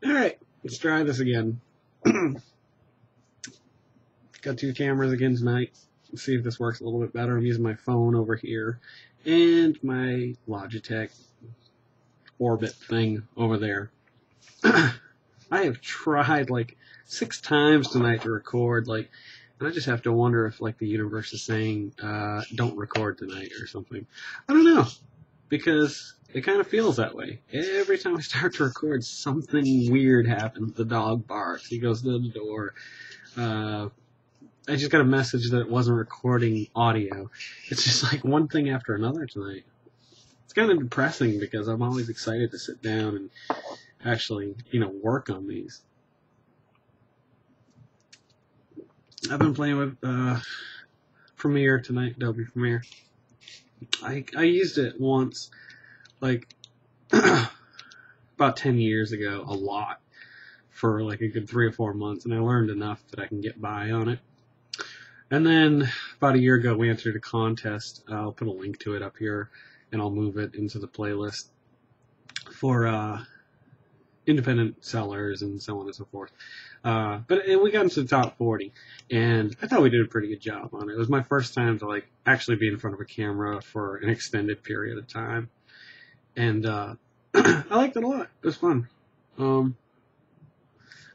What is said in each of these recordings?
Alright, let's try this again. Got two cameras again tonight. Let's see if this works a little bit better. I'm using my phone over here and my Logitech Orbit thing over there. I have tried like 6 times tonight to record, and I just have to wonder if the universe is saying, don't record tonight or something. I don't know, because it kind of feels that way. Every time I start to record, something weird happens. The dog barks. He goes to the door. I just got a message that it wasn't recording audio. It's just like one thing after another tonight. It's kind of depressing because I'm always excited to sit down and actually, work on these. I've been playing with Premiere tonight, Adobe Premiere. I used it once, about 10 years ago, a lot, for a good 3 or 4 months, and I learned enough that I can get by on it. And then about a year ago, we entered a contest. I'll put a link to it up here, and I'll move it into the playlist for independent sellers and so on and so forth. But we got into the top 40, and I thought we did a pretty good job on it. It was my first time to actually be in front of a camera for an extended period of time, and I liked it a lot. It was fun. I'm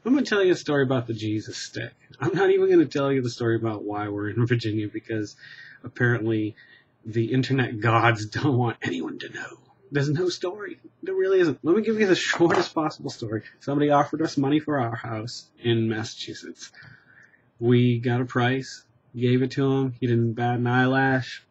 going to tell you a story about the Jesus stick. I'm not even going to tell you the story about why we're in Virginia, because apparently the internet gods don't want anyone to know. There's no story. There really isn't. Let me give you the shortest possible story. Somebody offered us money for our house in Massachusetts. We got a price, gave it to him. He didn't bat an eyelash,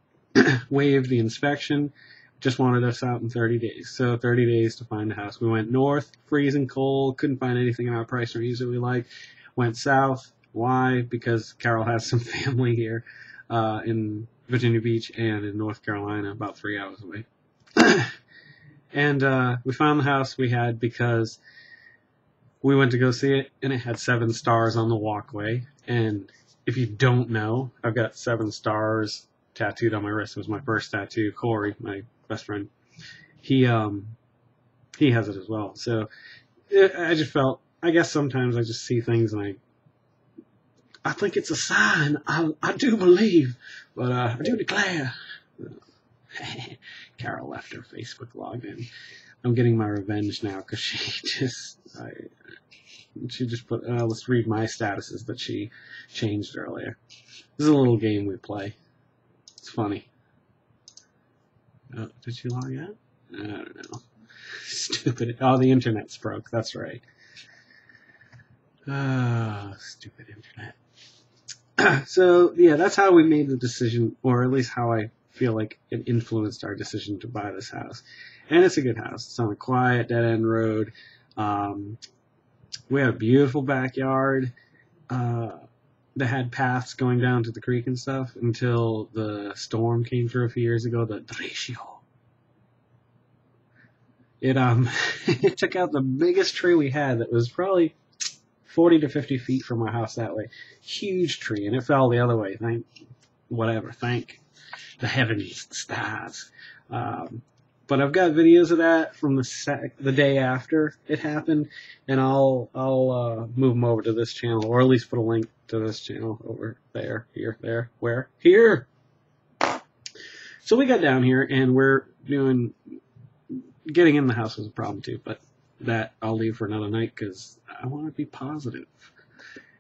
waived the inspection, just wanted us out in 30 days. So 30 days to find a house. We went north, freezing cold, couldn't find anything in our price range that we liked. Went south. Why? Because Carol has some family here in Virginia Beach and in North Carolina, about 3 hours away. And we found the house we had because we went to go see it, and it had 7 stars on the walkway. And if you don't know, I've got 7 stars tattooed on my wrist. It was my first tattoo. Corey, my best friend, he has it as well. So I just felt, I guess sometimes I just see things and I think it's a sign. I do believe, but I do declare. Carol left her Facebook login. I'm getting my revenge now because she just put, let's read my statuses that she changed earlier. This is a little game we play. It's funny. Oh, did she log out? I don't know. Stupid. Oh, the internet's broke. That's right. Stupid internet. So, yeah, that's how we made the decision, or at least how I feel like it influenced our decision to buy this house. And it's a good house. It's on a quiet, dead-end road. We had a beautiful backyard that had paths going down to the creek and stuff until the storm came through a few years ago, the derecho. It took out the biggest tree we had that was probably 40 to 50 feet from our house that way. Huge tree, and it fell the other way. Thank the heavens, the stars. But I've got videos of that from the day after it happened, and I'll move them over to this channel, or at least put a link to this channel over there, here, there, where? Here! So we got down here, and we're getting in the house was a problem too, but that I'll leave for another night because I want to be positive.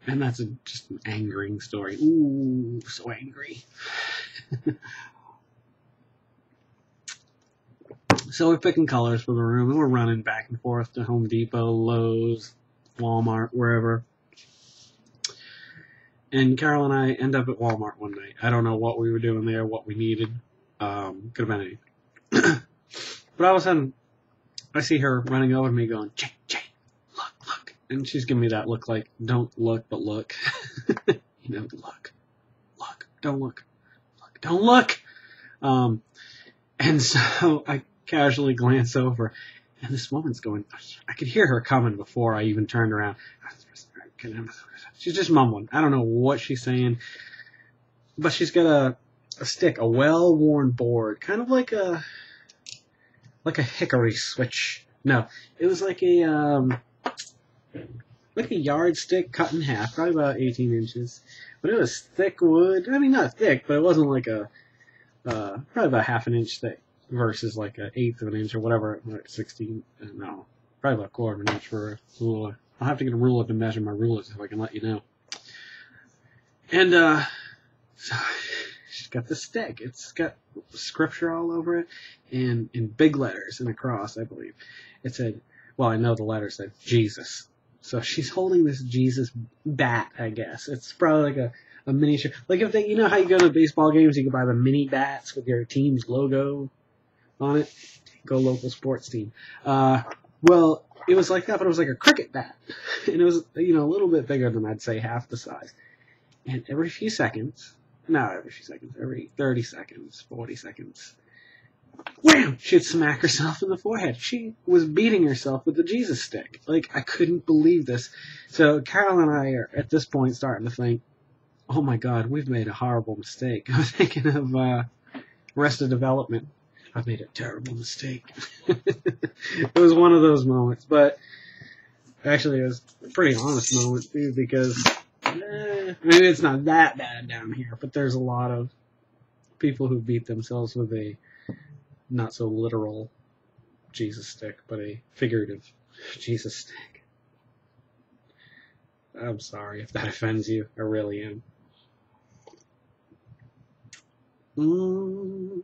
And that's just an angering story. Ooh, so angry. So we're picking colors for the room, and we're running back and forth to Home Depot, Lowe's, Walmart, wherever. And Carol and I end up at Walmart one night. I don't know what we were doing there, what we needed. Could have been anything. But all of a sudden, I see her running over to me going, Jane, look. And she's giving me that look like, don't look, but look. Look, don't look, don't look. And so I casually glance over, and this woman's going, I could hear her coming before I even turned around. She's just mumbling. I don't know what she's saying, but she's got a stick, a well-worn board, kind of like a hickory switch. No, it was like a like a yardstick cut in half, probably about 18 inches. But it was thick wood. I mean, not thick, but it wasn't like probably about half an inch thick versus like an eighth of an inch or whatever, like 16, no, probably about a quarter of an inch for a ruler. I'll have to get a ruler to measure my rulers if I can let you know. And, so she's got the stick. It's got scripture all over it, and in big letters and across, I believe. It said, well, I know the letter said Jesus. So she's holding this Jesus bat, I guess. It's probably like a miniature. Like if they, you know how you go to baseball games, you can buy the mini bats with your team's logo on it? Go local sports team. Well, it was like that, but it was like a cricket bat. And it was, you know, a little bit bigger than I'd say half the size. And every few seconds, not every few seconds, every 30 seconds, 40 seconds, wham! She'd smack herself in the forehead. She was beating herself with the Jesus stick. Like, I couldn't believe this. So Carol and I are at this point starting to think, oh my God, we've made a horrible mistake. I was thinking of Arrested Development. I've made a terrible mistake. It was one of those moments, but actually it was a pretty honest moment too, because maybe it's not that bad down here, but there's a lot of people who beat themselves with a not so literal Jesus stick, but a figurative Jesus stick. I'm sorry if that offends you. I really am. Well,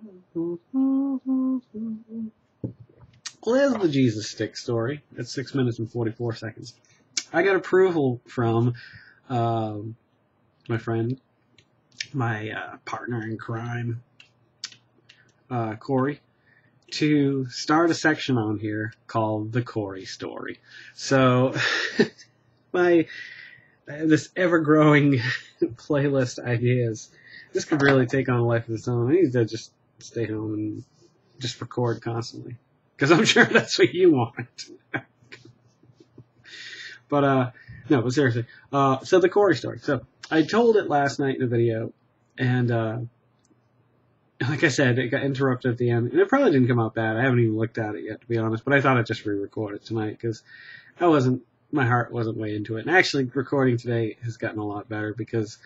there's the Jesus stick story. It's 6 minutes and 44 seconds. I got approval from my friend, my partner in crime, Corey, to start a section on here called The Corey Story. So, this ever-growing playlist ideas, this could really take on a life of its own. I need to just stay home and just record constantly, because I'm sure that's what you want. But, no, but seriously. So the Corey story. So I told it last night in a video, and, like I said, it got interrupted at the end, and it probably didn't come out bad. I haven't even looked at it yet, to be honest, but I thought I'd just re-record it tonight, because my heart wasn't way into it. And actually, recording today has gotten a lot better, because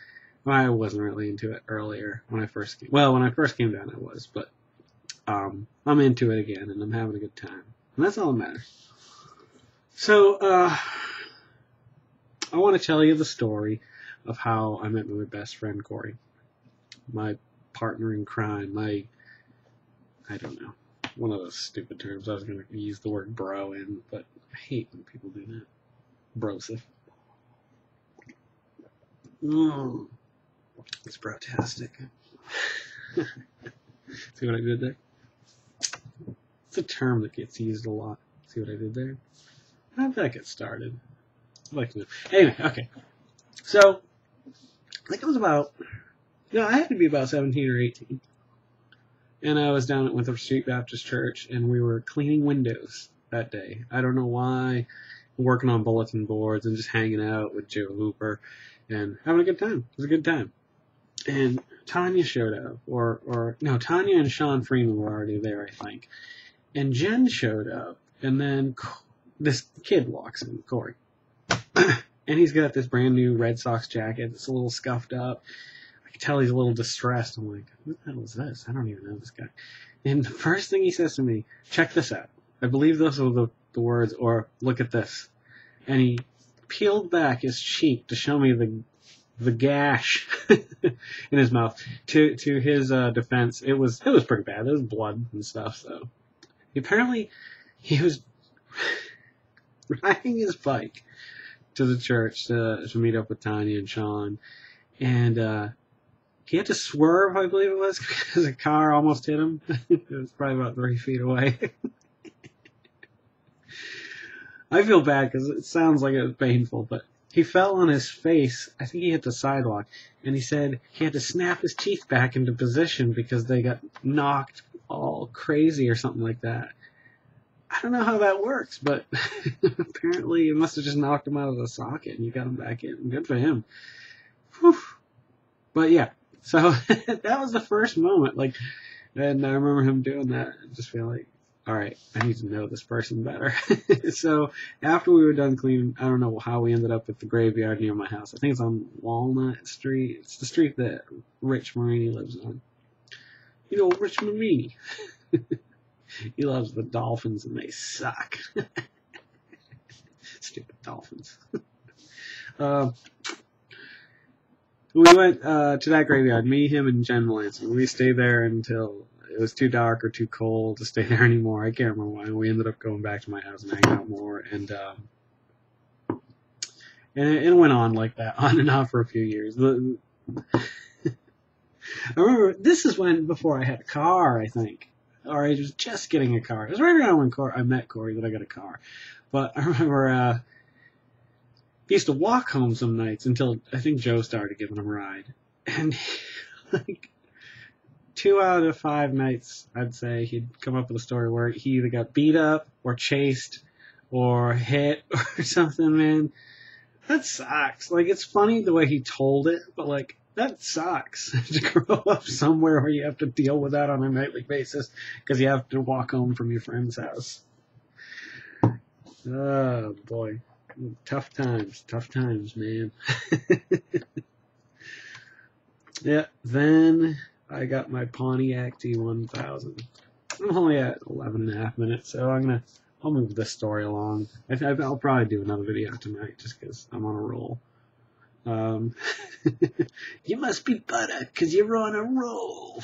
I wasn't really into it earlier when I first came. Well, when I first came down, I was, but I'm into it again, and I'm having a good time. And that's all that matters. So, I want to tell you the story of how I met my best friend, Corey. My partner in crime, I don't know, one of those stupid terms. I was going to use the word bro in, but I hate when people do that. Brosif. It's brotastic. See what I did there? It's a term that gets used a lot. See what I did there? How did that get started? I'd like to know. Anyway, okay. So, I think it was about, I had to be about 17 or 18. And I was down at Winthrop Street Baptist Church, and we were cleaning windows that day. I don't know why. Working on bulletin boards and just hanging out with Joe Hooper and having a good time. It was a good time. And Tanya showed up, no, Tanya and Sean Freeman were already there, I think. And Jen showed up, and then this kid walks in, Corey. And he's got this brand new Red Sox jacket that's a little scuffed up. I can tell he's a little distressed. I'm like, who the hell is this? I don't even know this guy. And the first thing he says to me, check this out. I believe those are the words, or look at this. And he peeled back his cheek to show me the gash in his mouth. To his defense, it was pretty bad. There was blood and stuff. So apparently he was riding his bike to the church to meet up with Tanya and Sean, and he had to swerve, I believe it was, because a car almost hit him. It was probably about 3 feet away. I feel bad because it sounds like it was painful, but he fell on his face. I think he hit the sidewalk, and he said he had to snap his teeth back into position because they got knocked all crazy or something like that. I don't know how that works, but apparently it must have just knocked him out of the socket and you got him back in. Good for him. Whew. But yeah, so that was the first moment. And I remember him doing that. I just feel like alright, I need to know this person better. So, after we were done cleaning, I don't know how we ended up at the graveyard near my house. I think it's on Walnut Street. It's the street that Rich Marini lives on. You know, Rich Marini. He loves the Dolphins and they suck. Stupid Dolphins. We went to that graveyard, me, him, and Jen Melanson. We stayed there until it was too dark or too cold to stay there anymore. I can't remember why. We ended up going back to my house and hanging out more. And it went on like that, on and off for a few years. I remember, this is before I had a car, I think. Or I was just getting a car. It was right around when I met Corey that I got a car. But I remember he used to walk home some nights until I think Joe started giving him a ride. And like 2 out of 5 nights, I'd say, he'd come up with a story where he either got beat up or chased or hit or something, man. That sucks. Like, it's funny the way he told it, but like, that sucks to grow up somewhere where you have to deal with that on a nightly basis because you have to walk home from your friend's house. Oh, boy. Tough times, man. Yeah, then I got my Pontiac T1000. I'm only at 11.5 minutes, so I'll move this story along. I'll probably do another video tonight just because I'm on a roll. You must be butter because you're on a roll.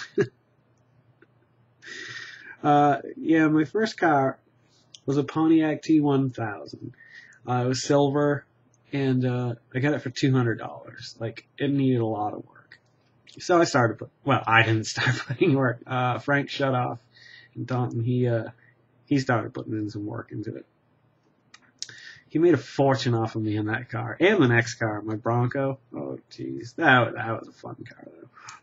Yeah, my first car was a Pontiac T1000. It was silver, and I got it for $200. Like, it needed a lot of work. So I started I didn't start putting work. Frank Shutoff in Taunton, he started putting in some work into it. He made a fortune off of me in that car. And the next car, my Bronco. Oh, jeez. That was a fun car,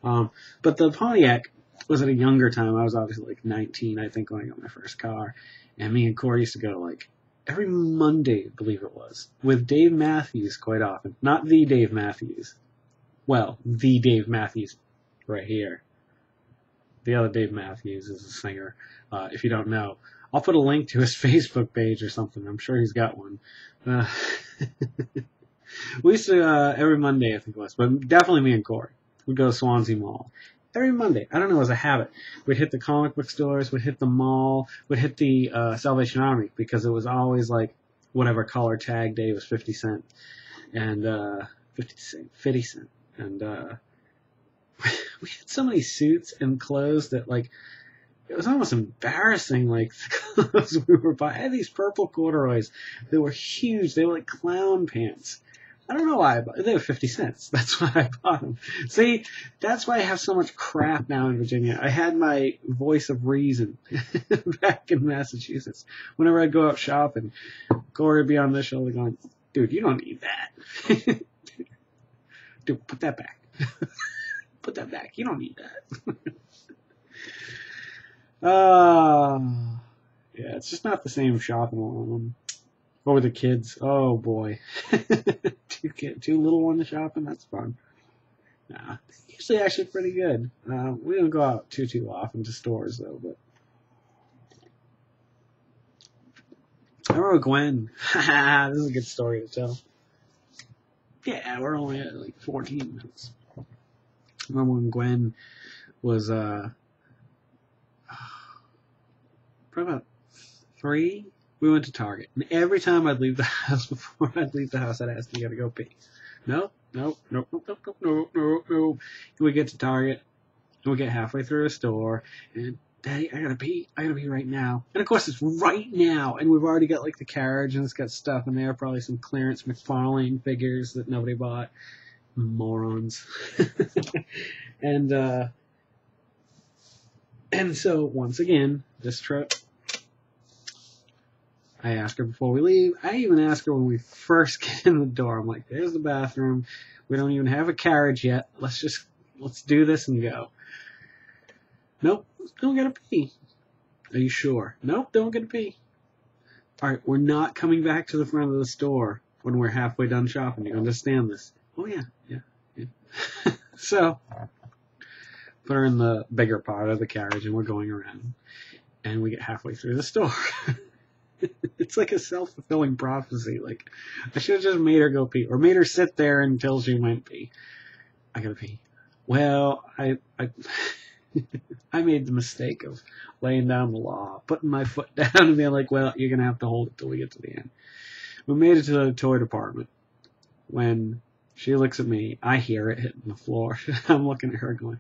though. But the Pontiac was at a younger time. I was obviously like 19, I think, when I got my first car. And me and Corey used to go, like, every Monday, I believe it was, with Dave Matthews quite often. Not the Dave Matthews. Well, the Dave Matthews right here. The other Dave Matthews is a singer, if you don't know. I'll put a link to his Facebook page or something. I'm sure he's got one. We used to, every Monday, I think it was, but definitely me and Corey. We'd go to Swansea Mall. Every Monday. I don't know, it was a habit. We'd hit the comic book stores, we'd hit the mall, we'd hit the Salvation Army, because it was always like, whatever color tag day was 50 cent. And, 50 cent. And, we had so many suits and clothes that, like, it was almost embarrassing, like, the clothes we were buying. I had these purple corduroys that were huge. They were like clown pants. I don't know why I bought them. They were 50 cents. That's why I bought them. See, that's why I have so much crap now in Virginia. I had my voice of reason back in Massachusetts. Whenever I'd go out shopping, Corey would be on this shoulder going, dude, you don't need that. Dude, put that back. Put that back. You don't need that. Yeah, it's just not the same shopping alone. Or with the kids. Oh, boy. two little ones shopping, that's fun. Nah, usually actually pretty good. We don't go out too often to stores, though, but I remember Gwen. This is a good story to tell. Yeah, we're only at like 14 minutes. I remember when Gwen was probably about 3, we went to Target. And every time I'd leave the house, before I'd leave the house, I'd ask, you gotta go pee? No. And we get to Target, and we get halfway through a store, and Daddy, I gotta pee right now. And of course it's right now, and we've already got like the carriage, and it's got stuff in there, probably some clearance McFarlane figures that nobody bought. Morons. And so, once again, this trip, I ask her before we leave. I even ask her when we first get in the door. I'm like, there's the bathroom. We don't even have a carriage yet. Let's do this and go. Nope, don't gotta pee. Are you sure? Nope, don't gotta pee. Alright, we're not coming back to the front of the store when we're halfway done shopping. You understand this? Oh, yeah. So, put her in the bigger part of the carriage and we're going around. And we get halfway through the store. It's like a self-fulfilling prophecy. Like, I should have just made her go pee, or made her sit there until she went pee. I gotta pee. Well, I I made the mistake of laying down the law, putting my foot down and being like, well, you're gonna have to hold it till we get to the end. We made it to the toy department. When she looks at me, I hear it hitting the floor. I'm looking at her going,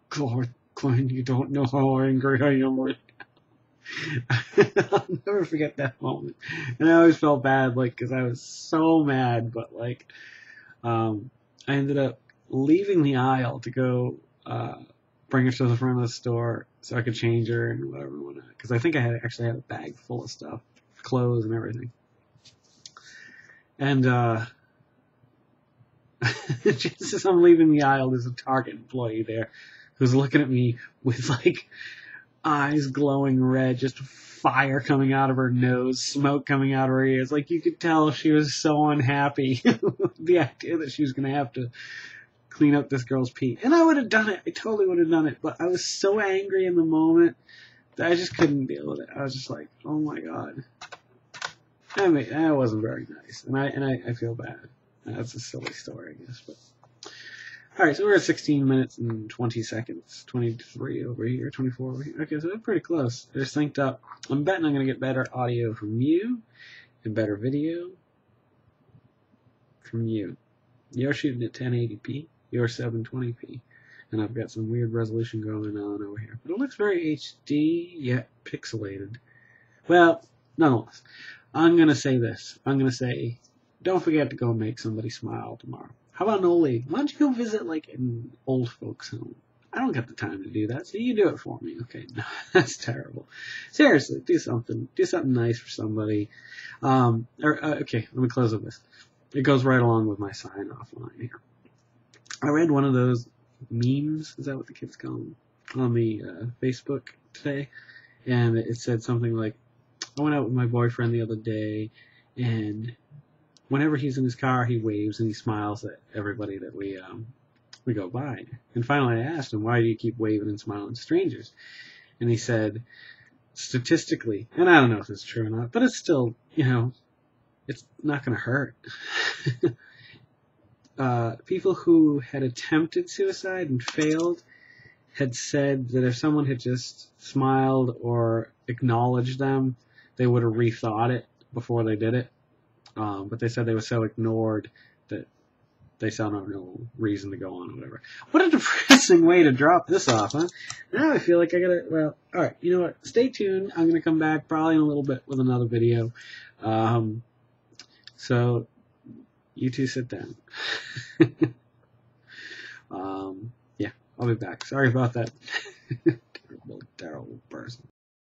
Glenn, you don't know how angry I am right now. I'll never forget that moment. And I always felt bad, like, because I was so mad, but, like, I ended up leaving the aisle to go bring her to the front of the store so I could change her and whatever, because I think I actually had a bag full of stuff, clothes and everything. And just as I'm leaving the aisle, there's a Target employee there who's looking at me with, like, eyes glowing red, just fire coming out of her nose, smoke coming out of her ears. Like, you could tell she was so unhappy with the idea that she was going to have to clean up this girl's pee. And I would have done it. I totally would have done it. But I was so angry in the moment that I just couldn't deal with it. I was just like, oh my God. I mean, that wasn't very nice. And I feel bad. That's a silly story, I guess. But alright, so we're at 16 minutes and 20 seconds. 23 over here, 24 over here. Okay, so they're pretty close. They're synced up. I'm betting I'm going to get better audio from you and better video from you. You're shooting at 1080p. You're 720p. And I've got some weird resolution going on over here. But it looks very HD, yet pixelated. Well, nonetheless, I'm going to say this. I'm going to say, don't forget to go make somebody smile tomorrow. How about an old lady? Why don't you go visit, like, an old folks home? I don't got the time to do that, so you do it for me. Okay, no, that's terrible. Seriously, do something. Do something nice for somebody. Okay, let me close with this. It goes right along with my sign-off line here. I read one of those memes, is that what the kids call them, on the Facebook today, and it said something like, I went out with my boyfriend the other day, and whenever he's in his car, he waves and he smiles at everybody that we go by. And finally I asked him, why do you keep waving and smiling to strangers? And he said, statistically, and I don't know if it's true or not, but it's still, it's not going to hurt. People who had attempted suicide and failed had said that if someone had just smiled or acknowledged them, they would have rethought it before they did it. But they said they were so ignored that they saw no reason to go on or whatever. What a depressing way to drop this off, huh? Now I feel like I gotta, well, alright, you know what? Stay tuned. I'm gonna come back probably in a little bit with another video. So, you two sit down. Yeah, I'll be back. Sorry about that. Terrible person.